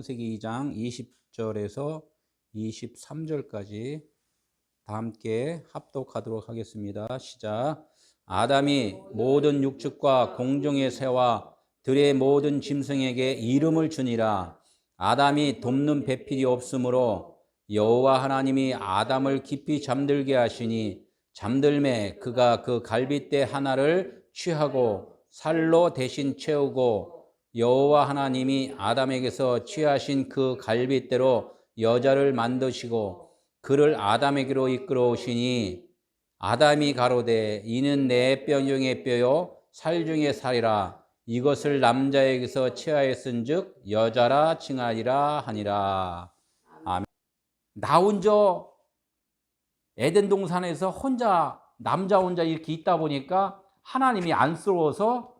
창세기 2장 20절에서 23절까지 다 함께 합독하도록 하겠습니다. 시작. 아담이 모든 육축과 공중의 새와 들의 모든 짐승에게 이름을 주니라. 아담이 돕는 배필이 없으므로 여호와 하나님이 아담을 깊이 잠들게 하시니 잠들매 그가 그 갈빗대 하나를 취하고 살로 대신 채우고 여호와 하나님이 아담에게서 취하신 그 갈빗대로 여자를 만드시고 그를 아담에게로 이끌어 오시니 아담이 가로되 이는 내 뼈 중의 뼈요 살 중의 살이라. 이것을 남자에게서 취하였은즉 여자라 칭하리라 하니라. 아멘. 나 혼자 에덴 동산에서 남자 혼자 이렇게 있다 보니까 하나님이 안쓰러워서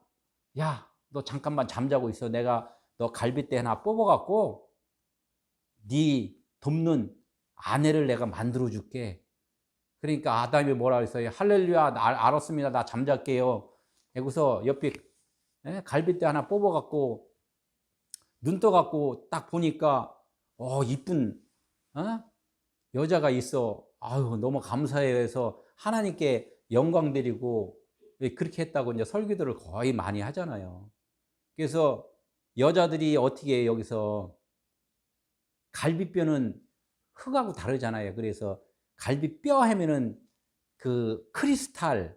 야, 너 잠깐만 잠자고 있어. 내가 너 갈빗대 하나 뽑아갖고 네 돕는 아내를 내가 만들어 줄게. 그러니까 아담이 뭐라 그랬어요? 할렐루야, 알았습니다. 나 잠잘게요. 그래서 옆에 갈빗대 하나 뽑아갖고 눈 떠갖고 딱 보니까 이쁜 여자가 있어. 아유, 너무 감사해요. 해서 하나님께 영광 드리고 그렇게 했다고 이제 설교들을 거의 많이 하잖아요. 그래서 여자들이 어떻게 여기서 갈비뼈는 흙하고 다르잖아요. 그래서 갈비뼈 하면은 그 크리스탈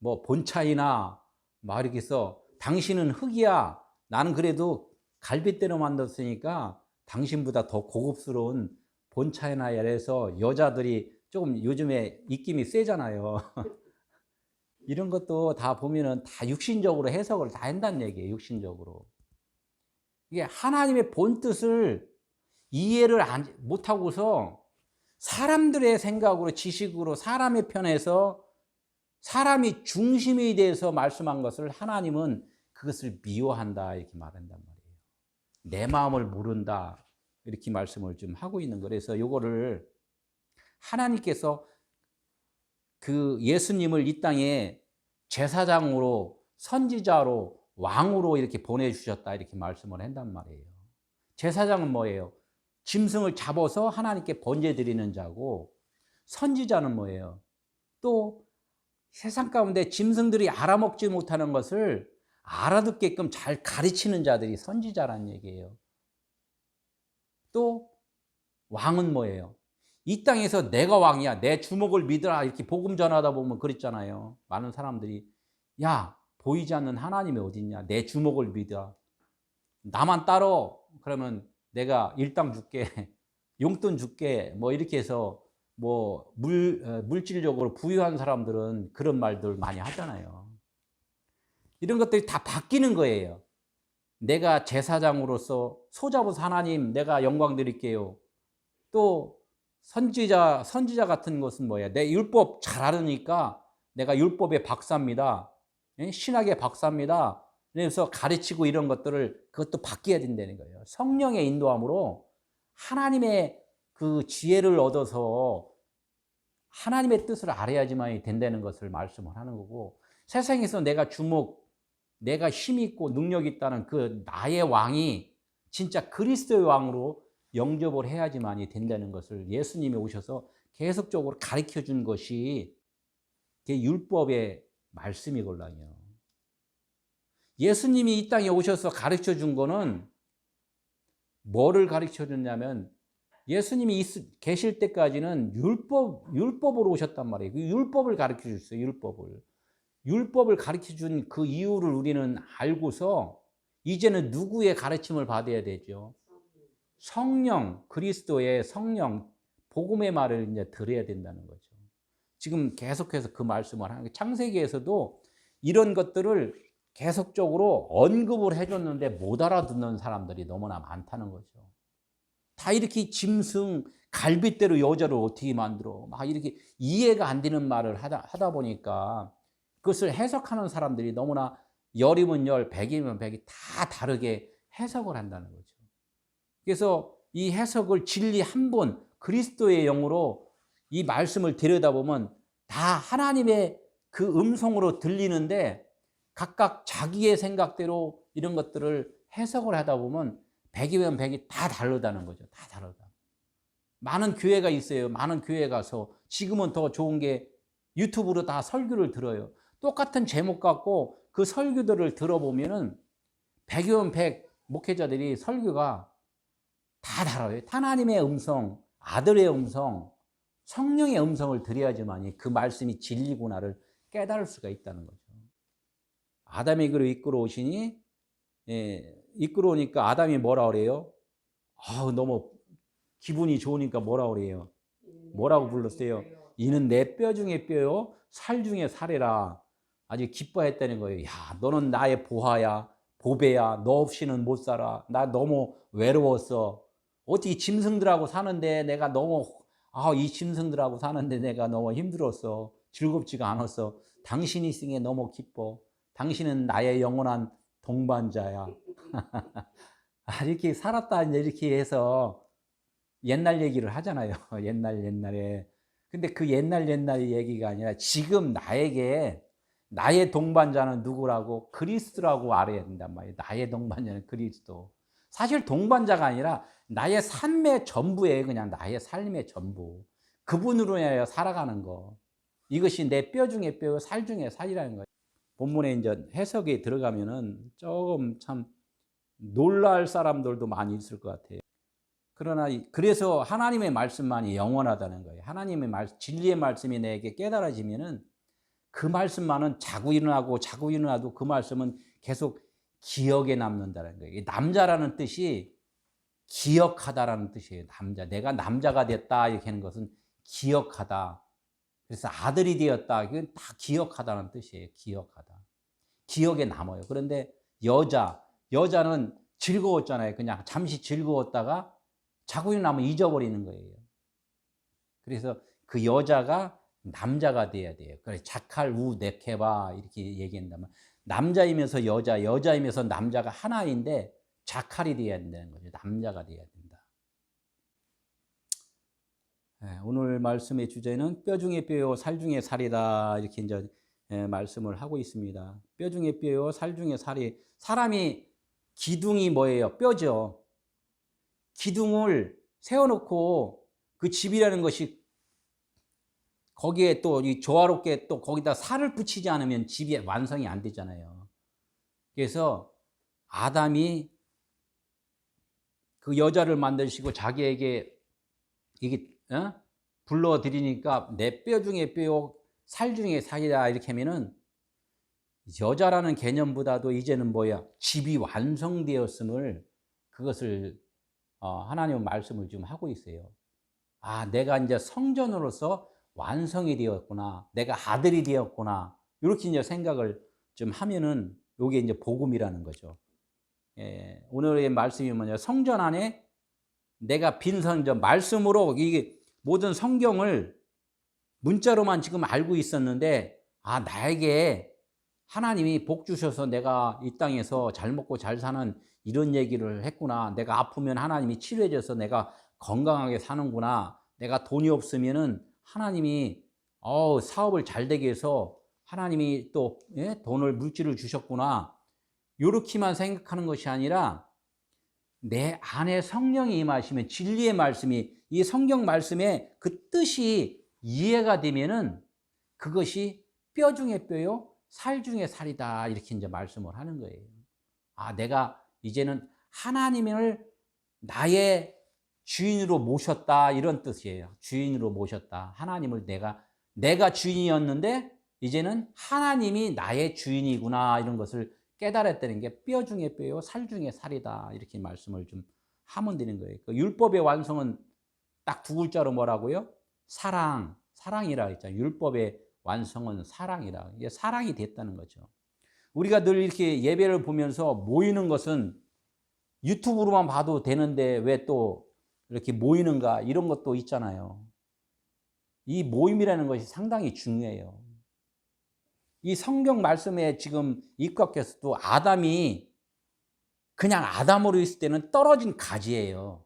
뭐 본차이나 막 이렇게 해서 당신은 흙이야. 나는 그래도 갈빗대로 만들었으니까 당신보다 더 고급스러운 본차이나 이래서 여자들이 조금 요즘에 입김이 세잖아요. 이런 것도 다 보면은 다 육신적으로 해석을 다 한다는 얘기예요. 육신적으로. 이게 하나님의 본 뜻을 이해를 못하고서 사람들의 생각으로 지식으로 사람의 편에서 사람이 중심이 돼서 말씀한 것을 하나님은 그것을 미워한다 이렇게 말한단 말이에요. 내 마음을 모른다 이렇게 말씀을 좀 하고 있는 거예요. 그래서 이거를 하나님께서 그 예수님을 이 땅에 제사장으로 선지자로 왕으로 이렇게 보내주셨다 이렇게 말씀을 한단 말이에요. 제사장은 뭐예요? 짐승을 잡아서 하나님께 번제 드리는 자고, 선지자는 뭐예요? 또 세상 가운데 짐승들이 알아먹지 못하는 것을 알아듣게끔 잘 가르치는 자들이 선지자라는 얘기예요. 또 왕은 뭐예요? 이 땅에서 내가 왕이야, 내 주먹을 믿으라 이렇게 복음 전하다 보면 그랬잖아요. 많은 사람들이 야, 보이지 않는 하나님이 어딨냐, 내 주먹을 믿어, 나만 따라, 그러면 내가 일당 줄게, 용돈 줄게, 뭐 이렇게 해서 뭐 물질적으로 부유한 사람들은 그런 말들 많이 하잖아요. 이런 것들이 다 바뀌는 거예요. 내가 제사장으로서 소자보사 하나님 내가 영광 드릴게요. 또 선지자 같은 것은 뭐야? 내 율법 잘 알으니까 내가 율법의 박사입니다. 신학의 박사입니다. 그래서 가르치고 이런 것들을 그것도 바뀌어야 된다는 거예요. 성령의 인도함으로 하나님의 그 지혜를 얻어서 하나님의 뜻을 알아야지만 된다는 것을 말씀을 하는 거고, 세상에서 내가 힘 있고 능력 있다는 그 나의 왕이 진짜 그리스도의 왕으로 영접을 해야지만이 된다는 것을 예수님이 오셔서 계속적으로 가르쳐 준 것이 율법의 말씀이걸랑요. 예수님이 이 땅에 오셔서 가르쳐 준 거는 뭐를 가르쳐 줬냐면, 예수님이 계실 때까지는 율법으로 오셨단 말이에요. 그 율법을 가르쳐 줬어요. 율법을 가르쳐 준 그 이유를 우리는 알고서 이제는 누구의 가르침을 받아야 되죠? 성령, 그리스도의 성령, 복음의 말을 이제 들어야 된다는 거죠. 지금 계속해서 그 말씀을 하는 거예요. 창세기에서도 이런 것들을 계속적으로 언급을 해줬는데 못 알아듣는 사람들이 너무나 많다는 거죠. 다 이렇게 짐승, 갈빗대로 여자를 어떻게 만들어? 막 이렇게 이해가 안 되는 말을 하다 보니까 그것을 해석하는 사람들이 너무나 열이면 열, 백이면 백이 다 다르게 해석을 한다는 거죠. 그래서 이 해석을 진리 한 분, 그리스도의 영으로 이 말씀을 들여다보면 다 하나님의 그 음성으로 들리는데 각각 자기의 생각대로 이런 것들을 해석을 하다 보면 100이면 100이 다 다르다는 거죠. 다 다르다. 많은 교회가 있어요. 많은 교회 가서 지금은 더 좋은 게 유튜브로 다 설교를 들어요. 똑같은 제목 갖고 그 설교들을 들어보면은 100이면 100 목회자들이 설교가 다 달라요. 하나님의 음성, 아들의 음성, 성령의 음성을 들어야지만 그 말씀이 진리구나를 깨달을 수가 있다는 거죠. 아담에게로 이끌어 오시니, 이끌어 오니까 아담이 뭐라 그래요? 너무 기분이 좋으니까 뭐라 그래요? 뭐라고 불렀어요? 이는 내 뼈 중에 뼈요, 살 중에 살이라. 아주 기뻐했다는 거예요. 야, 너는 나의 보화야, 보배야. 너 없이는 못 살아. 나 너무 외로웠어. 어떻게 짐승들하고 사는데 내가 너무, 이 짐승들하고 사는데 내가 너무 힘들었어. 즐겁지가 않았어. 당신이 있으니 너무 기뻐. 당신은 나의 영원한 동반자야. 이렇게 살았다, 이렇게 해서 옛날 얘기를 하잖아요. 옛날에. 근데 그 옛날 얘기가 아니라 지금 나에게 나의 동반자는 누구라고? 그리스도라고 알아야 된단 말이에요. 나의 동반자는 그리스도. 사실 동반자가 아니라 나의 삶의 전부예요. 그냥 나의 삶의 전부. 그분으로 인하여 살아가는 거. 이것이 내 뼈 중에 뼈, 살 중에 살이라는 거예요. 본문에 이제 해석에 들어가면은 조금 참 놀랄 사람들도 많이 있을 것 같아요. 그러나 그래서 하나님의 말씀만이 영원하다는 거예요. 하나님의 진리의 말씀이 내게 깨달아지면은 그 말씀만은 자고 일어나도 그 말씀은 계속 기억에 남는다는 거예요. 남자라는 뜻이 기억하다라는 뜻이에요. 남자. 내가 남자가 됐다 이렇게 하는 것은 기억하다. 그래서 아들이 되었다. 이건 다 기억하다는 뜻이에요. 기억하다. 기억에 남아요. 그런데 여자는 즐거웠잖아요. 그냥 잠시 즐거웠다가 자고 일어나면 잊어버리는 거예요. 그래서 그 여자가 남자가 돼야 돼요. 그래서 자칼 우 네케바 이렇게 얘기한다면 남자이면서 여자이면서 남자가 하나인데 자칼이 돼야 된다는 거죠. 남자가 돼야 된다. 오늘 말씀의 주제는 뼈 중에 뼈요, 살 중에 살이다 이렇게 이제 말씀을 하고 있습니다. 뼈 중에 뼈요, 살 중에 살이. 사람이 기둥이 뭐예요? 뼈죠. 기둥을 세워놓고 그 집이라는 것이 거기에 또 이 조화롭게 또 거기다 살을 붙이지 않으면 집이 완성이 안 되잖아요. 그래서 아담이 그 여자를 만드시고 자기에게 이게 불러들이니까 내 뼈 중에 뼈요, 살 중에 살이다 이렇게 하면은 여자라는 개념보다도 이제는 뭐야? 집이 완성되었음을 그것을 하나님의 말씀을 지금 하고 있어요. 내가 이제 성전으로서 완성이 되었구나. 내가 아들이 되었구나. 이렇게 이제 생각을 좀 하면은 이게 이제 복음이라는 거죠. 오늘의 말씀이 뭐냐? 성전 안에 내가 빈 성전, 말씀으로 이게 모든 성경을 문자로만 지금 알고 있었는데, 나에게 하나님이 복 주셔서 내가 이 땅에서 잘 먹고 잘 사는 이런 얘기를 했구나. 내가 아프면 하나님이 치료해줘서 내가 건강하게 사는구나. 내가 돈이 없으면은 하나님이 사업을 잘 되게 해서 하나님이 또 돈을 물질을 주셨구나. 요렇게만 생각하는 것이 아니라 내 안에 성령이 임하시면 진리의 말씀이 이 성경 말씀의 그 뜻이 이해가 되면은 그것이 뼈 중에 뼈요, 살 중에 살이다 이렇게 이제 말씀을 하는 거예요. 내가 이제는 하나님을 나의 주인으로 모셨다 이런 뜻이에요. 주인으로 모셨다. 하나님을 내가 주인이었는데 이제는 하나님이 나의 주인이구나 이런 것을 깨달았다는 게 뼈 중에 뼈요, 살 중에 살이다 이렇게 말씀을 좀 하면 되는 거예요. 그 율법의 완성은 딱 두 글자로 뭐라고요? 사랑이라 했잖아요. 율법의 완성은 사랑이라. 이게 사랑이 됐다는 거죠. 우리가 늘 이렇게 예배를 보면서 모이는 것은 유튜브로만 봐도 되는데 왜 또 이렇게 모이는가 이런 것도 있잖아요. 이 모임이라는 것이 상당히 중요해요. 이 성경 말씀에 지금 입각해서도 아담이 그냥 아담으로 있을 때는 떨어진 가지예요.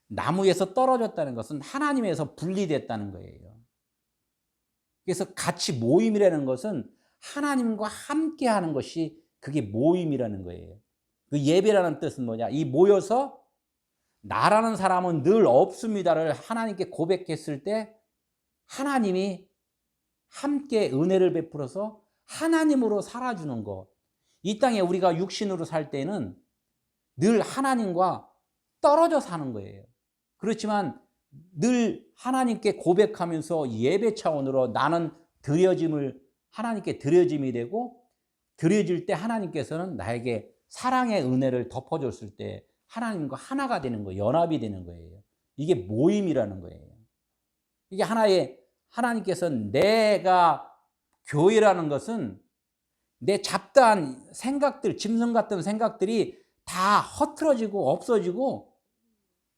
나무에서 떨어졌다는 것은 하나님에서 분리됐다는 거예요. 그래서 같이 모임이라는 것은 하나님과 함께 하는 것이 그게 모임이라는 거예요. 그 예배라는 뜻은 뭐냐? 이 모여서 나라는 사람은 늘 없습니다를 하나님께 고백했을 때 하나님이 함께 은혜를 베풀어서 하나님으로 살아주는 것. 이 땅에 우리가 육신으로 살 때는 늘 하나님과 떨어져 사는 거예요. 그렇지만 늘 하나님께 고백하면서 예배 차원으로 나는 하나님께 드려짐이 되고, 드려질 때 하나님께서는 나에게 사랑의 은혜를 덮어줬을 때 하나님과 하나가 되는 거예요. 연합이 되는 거예요. 이게 모임이라는 거예요. 이게 하나님께서는 내가 교회라는 것은 내 잡다한 생각들, 짐승 같은 생각들이 다 허트러지고 없어지고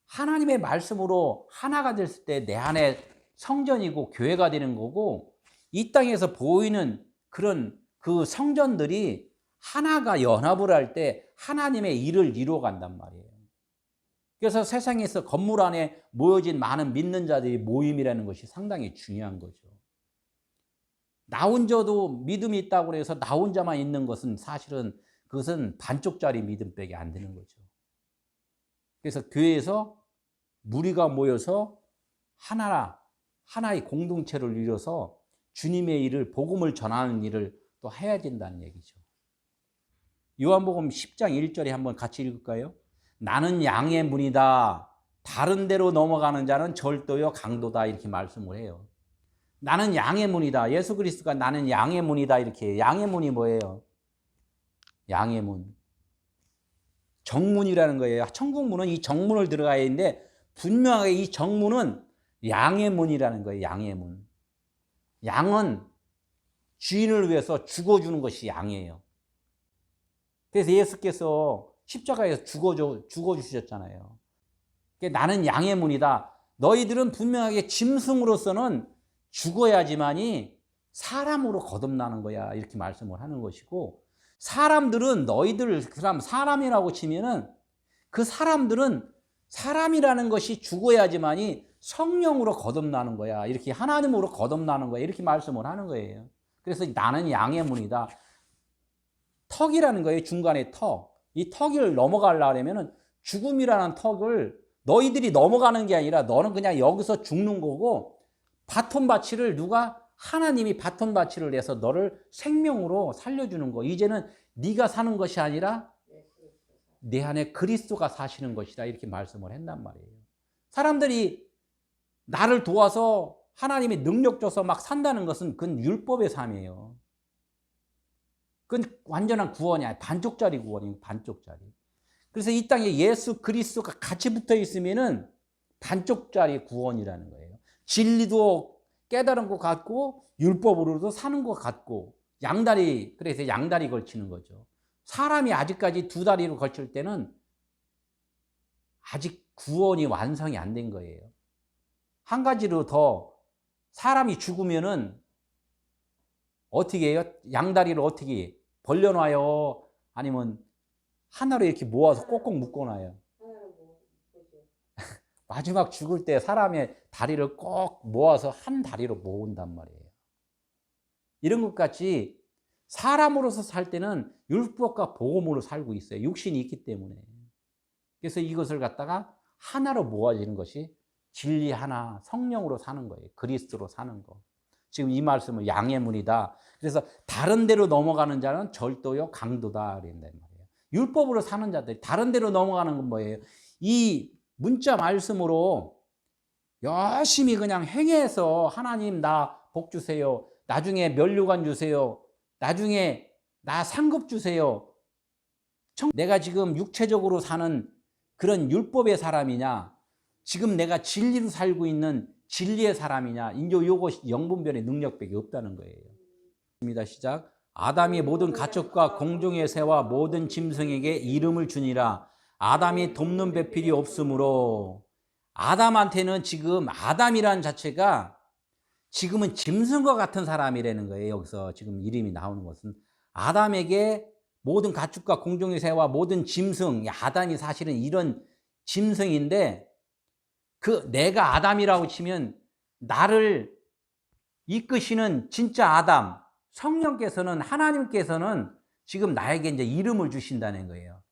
하나님의 말씀으로 하나가 됐을 때 내 안에 성전이고 교회가 되는 거고, 이 땅에서 보이는 그런 그 성전들이 하나가 연합을 할 때 하나님의 일을 이루어 간단 말이에요. 그래서 세상에서 건물 안에 모여진 많은 믿는 자들이 모임이라는 것이 상당히 중요한 거죠. 나 혼자도 믿음이 있다고 해서 나 혼자만 있는 것은 사실은 그것은 반쪽짜리 믿음밖에 안 되는 거죠. 그래서 교회에서 무리가 모여서 하나의 공동체를 이뤄서 주님의 일을, 복음을 전하는 일을 또 해야 된다는 얘기죠. 요한복음 10장 1절에 한번 같이 읽을까요? 나는 양의 문이다. 다른 데로 넘어가는 자는 절도요 강도다. 이렇게 말씀을 해요. 나는 양의 문이다. 예수 그리스도가 나는 양의 문이다. 이렇게. 양의 문이 뭐예요? 양의 문. 정문이라는 거예요. 천국 문은 이 정문을 들어가야 하는데 분명하게 이 정문은 양의 문이라는 거예요. 양의 문. 양은 주인을 위해서 죽어주는 것이 양이에요. 그래서 예수께서 십자가에서 죽어주셨잖아요. 나는 양의 문이다. 너희들은 분명하게 짐승으로서는 죽어야지만이 사람으로 거듭나는 거야. 이렇게 말씀을 하는 것이고, 사람들은 너희들 사람이라고 치면은 그 사람들은 사람이라는 것이 죽어야지만이 성령으로 거듭나는 거야. 이렇게 하나님으로 거듭나는 거야. 이렇게 말씀을 하는 거예요. 그래서 나는 양의 문이다. 턱이라는 거예요. 중간에 턱. 이 턱을 넘어가려면은 죽음이라는 턱을 너희들이 넘어가는 게 아니라 너는 그냥 여기서 죽는 거고, 바톤바치를 하나님이 바톤바치를 내서 너를 생명으로 살려주는 거. 이제는 네가 사는 것이 아니라 내 안에 그리스도가 사시는 것이다. 이렇게 말씀을 했단 말이에요. 사람들이 나를 도와서 하나님이 능력 줘서 막 산다는 것은 그건 율법의 삶이에요. 그건 완전한 구원이 아니야. 반쪽짜리 구원이에요. 반쪽짜리. 그래서 이 땅에 예수 그리스도가 같이 붙어 있으면은 반쪽짜리 구원이라는 거예요. 진리도 깨달은 것 같고 율법으로도 사는 것 같고, 그래서 양다리 걸치는 거죠. 사람이 아직까지 두 다리로 걸칠 때는 아직 구원이 완성이 안 된 거예요. 한 가지로 더, 사람이 죽으면은 어떻게 해요? 양다리를 어떻게 벌려놔요? 아니면 하나로 이렇게 모아서 꼭꼭 묶어놔요? 마지막 죽을 때 사람의 다리를 꼭 모아서 한 다리로 모은단 말이에요. 이런 것 같이 사람으로서 살 때는 율법과 복음으로 살고 있어요. 육신이 있기 때문에. 그래서 이것을 갖다가 하나로 모아지는 것이 진리 하나, 성령으로 사는 거예요. 그리스도로 사는 거. 지금 이 말씀은 양의 문이다. 그래서 다른 데로 넘어가는 자는 절도요 강도다. 그런단 말이에요. 율법으로 사는 자들이 다른 데로 넘어가는 건 뭐예요? 이 문자 말씀으로 열심히 그냥 행해서 하나님 나 복 주세요. 나중에 면류관 주세요. 나중에 나 상급 주세요. 내가 지금 육체적으로 사는 그런 율법의 사람이냐, 지금 내가 진리로 살고 있는 진리의 사람이냐, 이제 요거 영분별의 능력밖에 없다는 거예요. 입니다. 시작. 아담이 모든 가축과 공중의 새와 모든 짐승에게 이름을 주니라. 아담이 돕는 배필이 없으므로. 아담한테는 지금 아담이라는 자체가 지금은 짐승과 같은 사람이라는 거예요. 여기서 지금 이름이 나오는 것은 아담에게 모든 가축과 공중의 새와 모든 짐승, 아담이 사실은 이런 짐승인데, 그 내가 아담이라고 치면 나를 이끄시는 진짜 아담, 성령께서는, 하나님께서는 지금 나에게 이제 이름을 주신다는 거예요.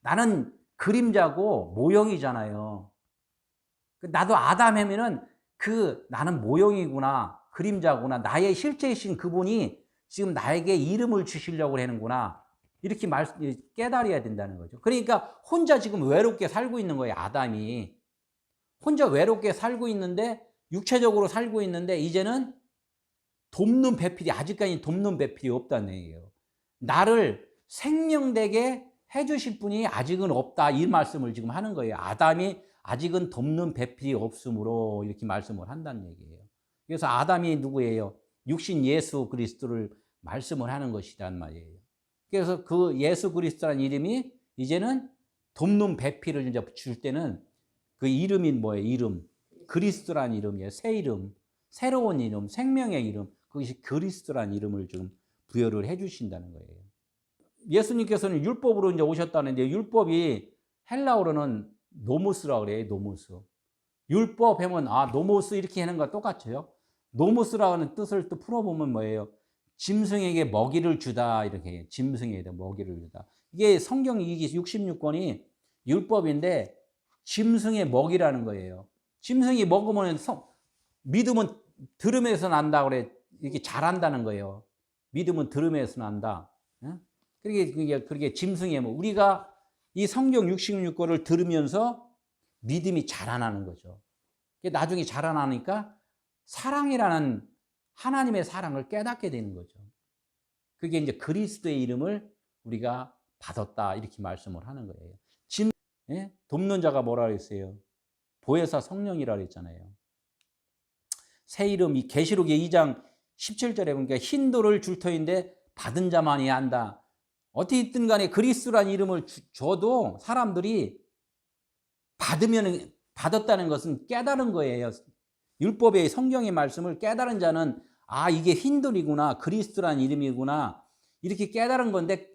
나는 그림자고 모형이잖아요. 나도 아담 하면은 나는 모형이구나, 그림자구나, 나의 실제이신 그분이 지금 나에게 이름을 주시려고 하는구나, 이렇게 깨달아야 된다는 거죠. 그러니까 혼자 지금 외롭게 살고 있는 거예요. 아담이 혼자 외롭게 살고 있는데, 육체적으로 살고 있는데, 이제는 돕는 배필이, 아직까지 돕는 배필이 없다는 얘기예요. 나를 생명되게 해주실 분이 아직은 없다, 이 말씀을 지금 하는 거예요. 아담이 아직은 돕는 배필이 없으므로 이렇게 말씀을 한다는 얘기예요. 그래서 아담이 누구예요? 육신 예수 그리스도를 말씀을 하는 것이란 말이에요. 그래서 그 예수 그리스도라는 이름이 이제는 돕는 배필을 이제 줄 때는 그 이름이 뭐예요? 이름. 그리스도라는 이름이에요. 새 이름, 새로운 이름, 생명의 이름. 그것이 그리스도라는 이름을 좀 부여를 해 주신다는 거예요. 예수님께서는 율법으로 이제 오셨다는데, 율법이 헬라어로는 노무스라고 그래요. 노무스. 율법 하면 노무스 이렇게 하는 거와 똑같아요. 노무스라는 뜻을 또 풀어보면 뭐예요? 짐승에게 먹이를 주다, 이렇게 해요. 짐승에게 먹이를 주다. 이게 성경 이게 66권이 율법인데 짐승의 먹이라는 거예요. 짐승이 먹으면 믿음은 들음에서 난다 그래. 이렇게 잘한다는 거예요. 믿음은 들음에서 난다. 그게 짐승의 우리가 이 성경 66권을 들으면서 믿음이 자라나는 거죠. 나중에 자라나니까 사랑이라는 하나님의 사랑을 깨닫게 되는 거죠. 그게 이제 그리스도의 이름을 우리가 받았다, 이렇게 말씀을 하는 거예요. 돕는 자가 뭐라 그랬어요? 보혜사 성령이라 그랬잖아요. 새 이름, 이 계시록의 2장 17절에 보니까 흰 돌을 줄 터인데 받은 자만이 안다. 어떻게 있든 간에 그리스도라는 이름을 줘도 사람들이 받았다는 것은 깨달은 거예요. 율법의 성경의 말씀을 깨달은 자는 이게 흰돌이구나, 그리스도라는 이름이구나, 이렇게 깨달은 건데,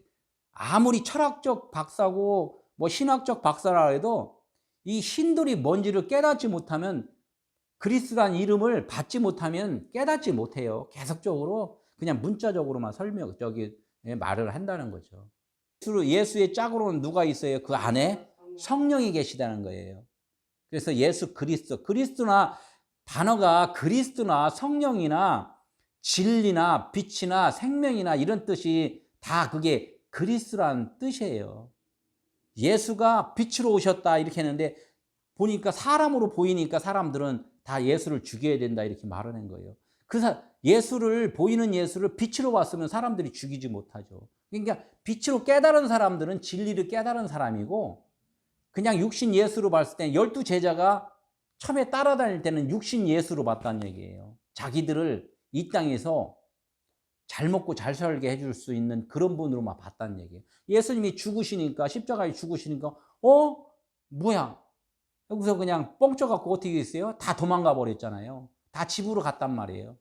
아무리 철학적 박사고 뭐 신학적 박사라 해도 이 흰돌이 뭔지를 깨닫지 못하면, 그리스도라는 이름을 받지 못하면 깨닫지 못해요. 계속적으로 그냥 문자적으로만 말을 한다는 거죠. 예수의 짝으로는 누가 있어요? 그 안에 성령이 계시다는 거예요. 그래서 예수 그리스도나 단어가 그리스도나 성령이나 진리나 빛이나 생명이나 이런 뜻이 다 그게 그리스도라는 뜻이에요. 예수가 빛으로 오셨다 이렇게 했는데, 보니까 사람으로 보이니까 사람들은 다 예수를 죽여야 된다 이렇게 말하는 거예요. 보이는 예수를 빛으로 봤으면 사람들이 죽이지 못하죠. 그러니까 빛으로 깨달은 사람들은 진리를 깨달은 사람이고, 그냥 육신 예수로 봤을 때 12제자가 처음에 따라다닐 때는 육신 예수로 봤다는 얘기예요. 자기들을 이 땅에서 잘 먹고 잘 살게 해줄 수 있는 그런 분으로만 봤다는 얘기예요. 예수님이 죽으시니까, 십자가에 죽으시니까 뭐야? 여기서 그냥 뻥쳐갖고 어떻게 됐어요? 다 도망가 버렸잖아요. 다 집으로 갔단 말이에요.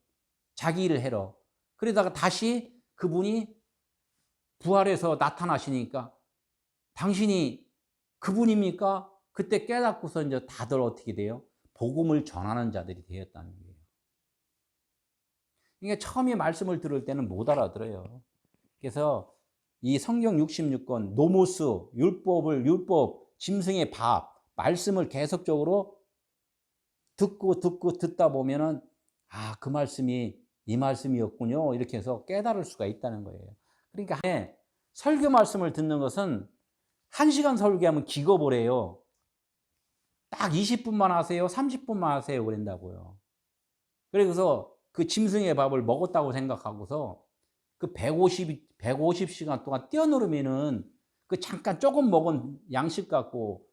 자기 일을 해러. 그러다가 다시 그분이 부활해서 나타나시니까 당신이 그분입니까? 그때 깨닫고서 이제 다들 어떻게 돼요? 복음을 전하는 자들이 되었다는 거예요. 그러니까 처음에 말씀을 들을 때는 못 알아들어요. 그래서 이 성경 66권, 노모스, 율법, 짐승의 밥, 말씀을 계속적으로 듣다 보면은 그 말씀이 이 말씀이었군요, 이렇게 해서 깨달을 수가 있다는 거예요. 그러니까 설교 말씀을 듣는 것은 1시간 설교하면 기겁을 해요. 딱 20분만 하세요, 30분만 하세요 그런다고요. 그래서 그 짐승의 밥을 먹었다고 생각하고서 그 150시간 동안 뛰어누르면은 그 잠깐 조금 먹은 양식 갖고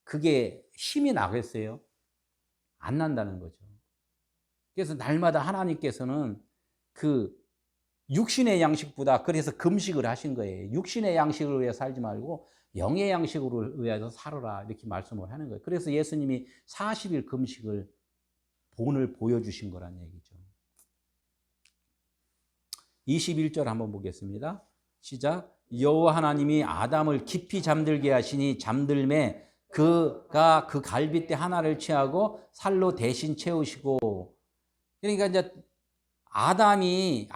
그게 힘이 나겠어요? 안 난다는 거죠. 그래서 날마다 하나님께서는 그 육신의 양식보다, 그래서 금식을 하신 거예요. 육신의 양식을 위해 살지 말고 영의 양식으로 위해서 살아라, 이렇게 말씀을 하는 거예요. 그래서 예수님이 40일 금식을 본을 보여주신 거란 얘기죠. 21절 한번 보겠습니다. 시작. 여호와 하나님이 아담을 깊이 잠들게 하시니 잠들매 그가 그 갈빗대 하나를 취하고 살로 대신 채우시고. 그러니까 이제 아담의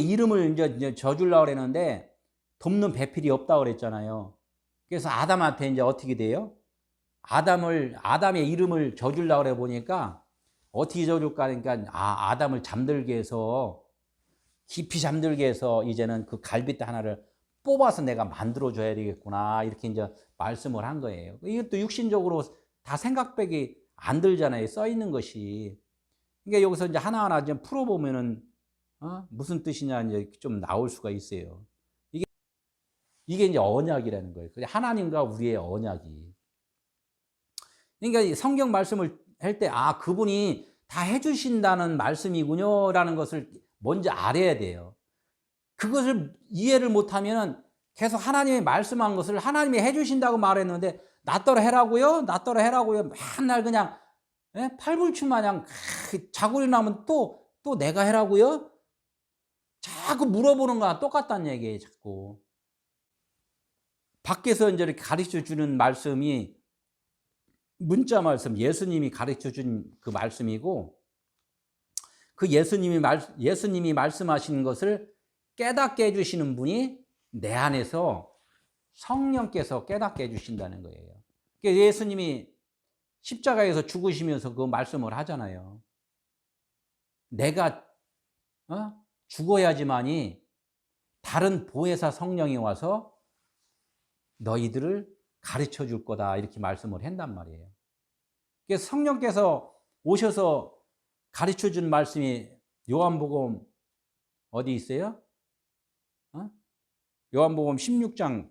이름을 이제 져주려고 그랬는데 돕는 배필이 없다고 그랬잖아요. 그래서 아담한테 이제 어떻게 돼요? 아담의 이름을 져주려고 그래 보니까 어떻게 져줄까 하니까 아담을 잠들게 해서 깊이 잠들게 해서 이제는 그 갈빗대 하나를 뽑아서 내가 만들어 줘야 되겠구나 이렇게 이제 말씀을 한 거예요. 이것도 육신적으로 다 생각밖에 안 들잖아요. 써 있는 것이. 그러니까 여기서 이제 하나하나 좀 풀어보면은 무슨 뜻이냐 이제 좀 나올 수가 있어요. 이게 이제 언약이라는 거예요. 하나님과 우리의 언약이. 그러니까 성경 말씀을 할 때 그분이 다 해주신다는 말씀이군요라는 것을 먼저 알아야 돼요. 그것을 이해를 못하면 계속 하나님이 말씀한 것을 하나님이 해주신다고 말했는데 나 따라 해라고요? 나 따라 해라고요? 맨날 그냥 팔불출 마냥 자고 일어나면 또 내가 해라고요? 자꾸 물어보는 거랑 똑같다는 얘기예요. 자꾸. 밖에서 이제 이렇게 가르쳐 주는 말씀이 문자 말씀, 예수님이 가르쳐 준 그 말씀이고 그 예수님이 말씀하시는 것을 깨닫게 해주시는 분이 내 안에서 성령께서 깨닫게 해주신다는 거예요. 그러니까 예수님이 십자가에서 죽으시면서 그 말씀을 하잖아요. 내가 죽어야지만이 다른 보혜사 성령이 와서 너희들을 가르쳐 줄 거다 이렇게 말씀을 한단 말이에요. 그래서 성령께서 오셔서 가르쳐 준 말씀이 요한복음 어디 있어요? 요한복음 16장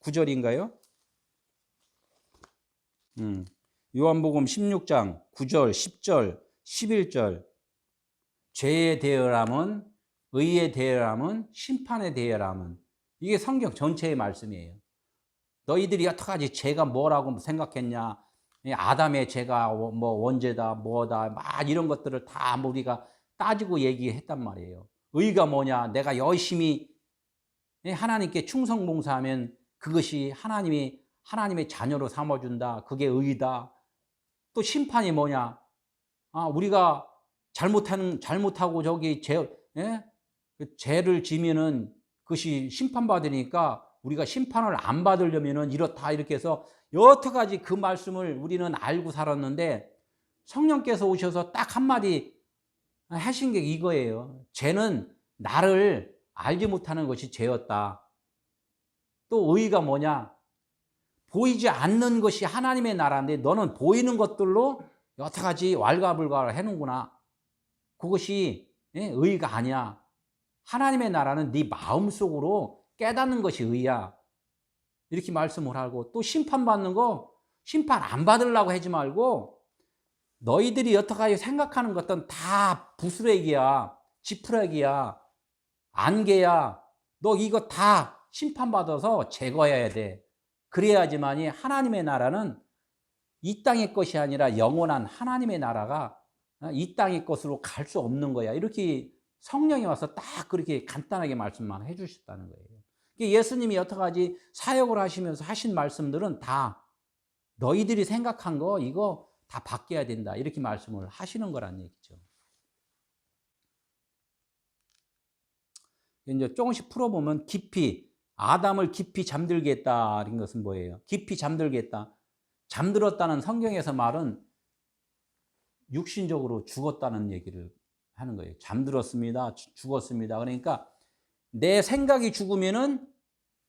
9절인가요? 요한복음 16장 9절, 10절, 11절 죄에 대여함은 의에 대여함은 심판에 대여함은 이게 성경 전체의 말씀이에요. 너희들이 여태까지 죄가 뭐라고 생각했냐? 아담의 죄가 뭐 원죄다, 뭐다, 막 이런 것들을 다 우리가 따지고 얘기했단 말이에요. 의가 뭐냐? 내가 열심히 하나님께 충성봉사하면 그것이 하나님의 자녀로 삼아준다. 그게 의다. 또 심판이 뭐냐? 우리가 잘못하고 저기 죄를 지면은 그것이 심판받으니까 우리가 심판을 안 받으려면은 이렇다 이렇게 해서 여태까지 그 말씀을 우리는 알고 살았는데 성령께서 오셔서 딱 한마디 하신 게 이거예요. 죄는 나를 알지 못하는 것이 죄였다. 또 의가 뭐냐? 보이지 않는 것이 하나님의 나라인데 너는 보이는 것들로 여태까지 왈가불가를 해놓구나. 그것이 의가 아니야. 하나님의 나라는 네 마음속으로 깨닫는 것이 의야. 이렇게 말씀을 하고 또 심판받는 거 심판 안 받으려고 하지 말고 너희들이 여태까지 생각하는 것들은 다 부스레기야. 지푸레기야. 안개야. 너 이거 다 심판받아서 제거해야 돼. 그래야지만이 하나님의 나라는 이 땅의 것이 아니라 영원한 하나님의 나라가 이 땅의 것으로 갈 수 없는 거야. 이렇게 성령이 와서 딱 그렇게 간단하게 말씀만 해주셨다는 거예요. 예수님이 여태까지 사역을 하시면서 하신 말씀들은 다 너희들이 생각한 거 이거 다 바뀌어야 된다. 이렇게 말씀을 하시는 거란 얘기죠. 이제 조금씩 풀어보면 아담을 깊이 잠들게 했다. 이런 것은 뭐예요? 깊이 잠들게 했다. 잠들었다는 성경에서 말은 육신적으로 죽었다는 얘기를 하는 거예요. 잠들었습니다. 죽었습니다. 그러니까 내 생각이 죽으면은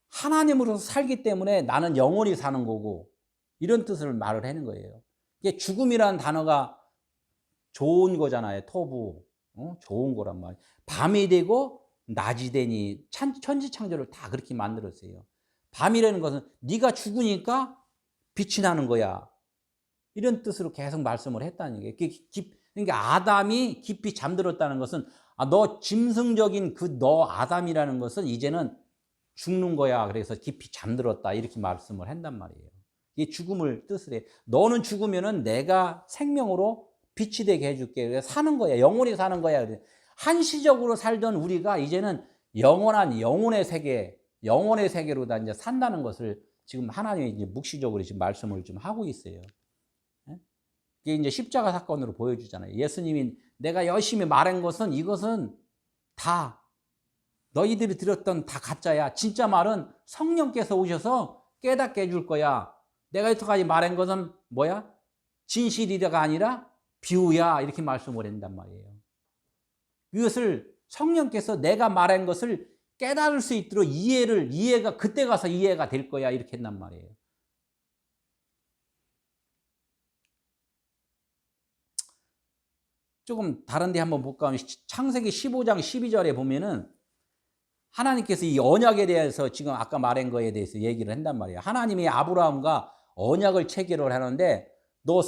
하나님으로서 살기 때문에 나는 영원히 사는 거고 이런 뜻을 말을 하는 거예요. 이게 죽음이라는 단어가 좋은 거잖아요. 토부. 좋은 거란 말이에요. 밤이 되고 낮이 되니 천지창조를 다 그렇게 만들었어요. 밤이라는 것은 네가 죽으니까 빛이 나는 거야. 이런 뜻으로 계속 말씀을 했다는 게. 그러니까 아담이 깊이 잠들었다는 것은 너 짐승적인 너 아담이라는 것은 이제는 죽는 거야. 그래서 깊이 잠들었다. 이렇게 말씀을 한단 말이에요. 이게 죽음을 뜻을 해. 너는 죽으면은 내가 생명으로 빛이 되게 해줄게. 그래서 사는 거야. 영원히 사는 거야. 한시적으로 살던 우리가 이제는 영원한 영혼의 세계로 다 이제 산다는 것을 지금 하나님이 이제 묵시적으로 지금 말씀을 좀 하고 있어요. 이게 이제 십자가 사건으로 보여주잖아요. 예수님이 내가 열심히 말한 것은 이것은 다 너희들이 들었던 다 가짜야. 진짜 말은 성령께서 오셔서 깨닫게 해줄 거야. 내가 여태까지 말한 것은 뭐야? 진실이다가 아니라 비유야. 이렇게 말씀을 한단 말이에요. 이것을 성령께서 내가 말한 것을 깨달을 수 있도록 이해가 그때 가서 이해가 될 거야. 이렇게 한단 말이에요. 조금 다른 데 한번 볼까 하면 창세기 15장 12절에 보면은 하나님께서 이 언약에 대해서 지금 아까 말한 거에 대해서 얘기를 한단 말이에요. 하나님이 아브라함과 언약을 체결을 하는데 너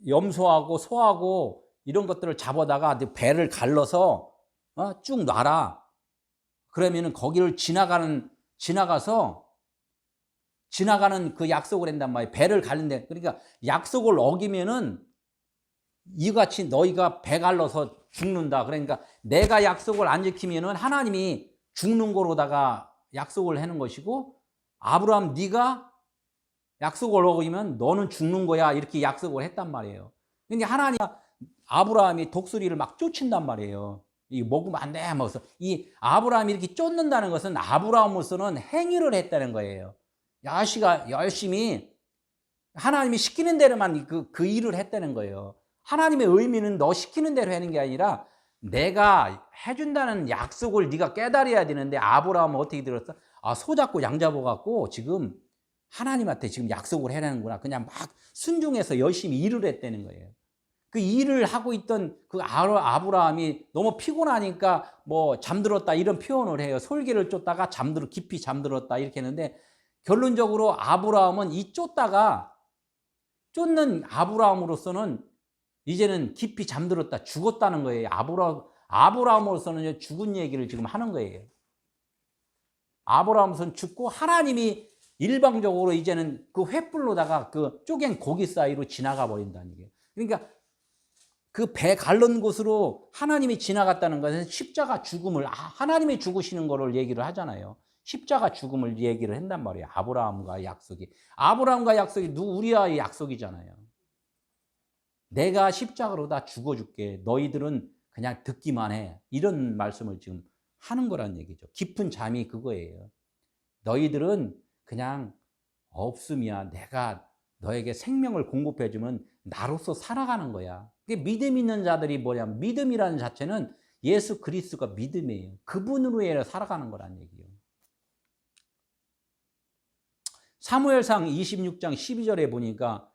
염소하고 소하고 이런 것들을 잡아다가 배를 갈라서 쭉 놔라. 그러면은 거기를 지나가서 지나가는 그 약속을 한단 말이에요. 배를 가는데 그러니까 약속을 어기면은 이같이 너희가 배 갈라서 죽는다. 그러니까 내가 약속을 안 지키면은 하나님이 죽는 거로다가 약속을 하는 것이고 아브라함 네가 약속을 어기면 너는 죽는 거야. 이렇게 약속을 했단 말이에요. 근데 하나님 아브라함이 독수리를 막 쫓는단 말이에요. 이 먹으면 안 돼. 하면서 이 아브라함이 이렇게 쫓는다는 것은 아브라함으로서는 행위를 했다는 거예요. 야시가 열심히 하나님이 시키는 대로만 그 일을 했다는 거예요. 하나님의 의미는 너 시키는 대로 하는 게 아니라 내가 해준다는 약속을 네가 깨달아야 되는데 아브라함은 어떻게 들었어? 소 잡고 양 잡아갖고 지금 하나님한테 지금 약속을 해내는구나. 그냥 막 순종해서 열심히 일을 했다는 거예요. 그 일을 하고 있던 그 아브라함이 너무 피곤하니까 뭐 잠들었다 이런 표현을 해요. 솔개를 쫓다가 깊이 잠들었다 이렇게 했는데 결론적으로 아브라함은 이 쫓는 아브라함으로서는 이제는 깊이 잠들었다 죽었다는 거예요. 아브라함으로서는 죽은 얘기를 지금 하는 거예요. 아브라함은 죽고 하나님이 일방적으로 이제는 그 횃불로다가 그 쪼갠 고기 사이로 지나가 버린다는 얘기예요. 그러니까 그 배 갈른 곳으로 하나님이 지나갔다는 것은 십자가 죽음을 하나님이 죽으시는 거를 얘기를 하잖아요. 십자가 죽음을 얘기를 한단 말이에요. 아브라함과 약속이 우리와의 약속이잖아요. 내가 십자가로 다 죽어줄게. 너희들은 그냥 듣기만 해. 이런 말씀을 지금 하는 거란 얘기죠. 깊은 잠이 그거예요. 너희들은 그냥 없음이야. 내가 너에게 생명을 공급해주면 나로서 살아가는 거야. 믿음 있는 자들이 뭐냐면 믿음이라는 자체는 예수 그리스도가 믿음이에요. 그분으로 인해 살아가는 거란 얘기예요. 사무엘상 26장 12절에 보니까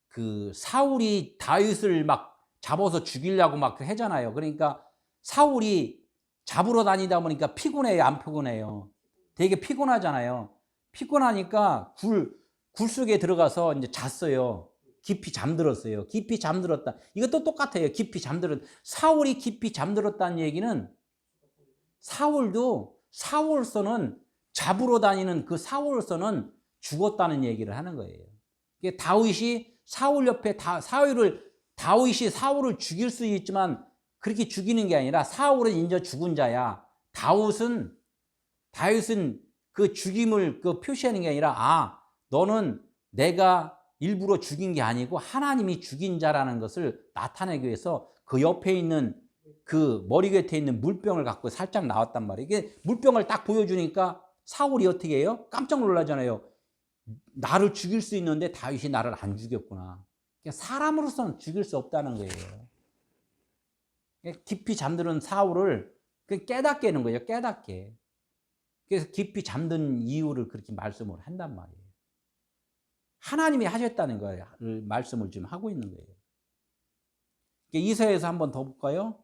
그 사울이 다윗을 막 잡아서 죽이려고 막 하잖아요. 그러니까 사울이 잡으러 다니다 보니까 피곤해요, 안 피곤해요? 되게 피곤하잖아요. 피곤하니까 굴 속에 들어가서 이제 잤어요. 깊이 잠들었어요. 깊이 잠들었다. 이것도 똑같아요. 깊이 사울이 깊이 잠들었다는 얘기는 사울로서는 잡으러 다니는 그 사울로서는 죽었다는 얘기를 하는 거예요. 다윗이 사울 옆에 다윗이 사울을 죽일 수 있지만 그렇게 죽이는 게 아니라 사울은 이제 죽은 자야. 다윗은 그 죽임을 표시하는 게 아니라 너는 내가 일부러 죽인 게 아니고 하나님이 죽인 자라는 것을 나타내기 위해서 그 옆에 있는 그 머리 곁에 있는 물병을 갖고 살짝 나왔단 말이에요. 이게 물병을 딱 보여주니까 사울이 어떻게 해요? 깜짝 놀라잖아요. 나를 죽일 수 있는데 다윗이 나를 안 죽였구나. 사람으로서는 죽일 수 없다는 거예요. 깊이 잠드는 사울을 깨닫게 하는 거예요. 깨닫게. 그래서 깊이 잠든 이유를 그렇게 말씀을 한단 말이에요. 하나님이 하셨다는 거예요. 말씀을 지금 하고 있는 거예요. 이사야에서 한번 더 볼까요?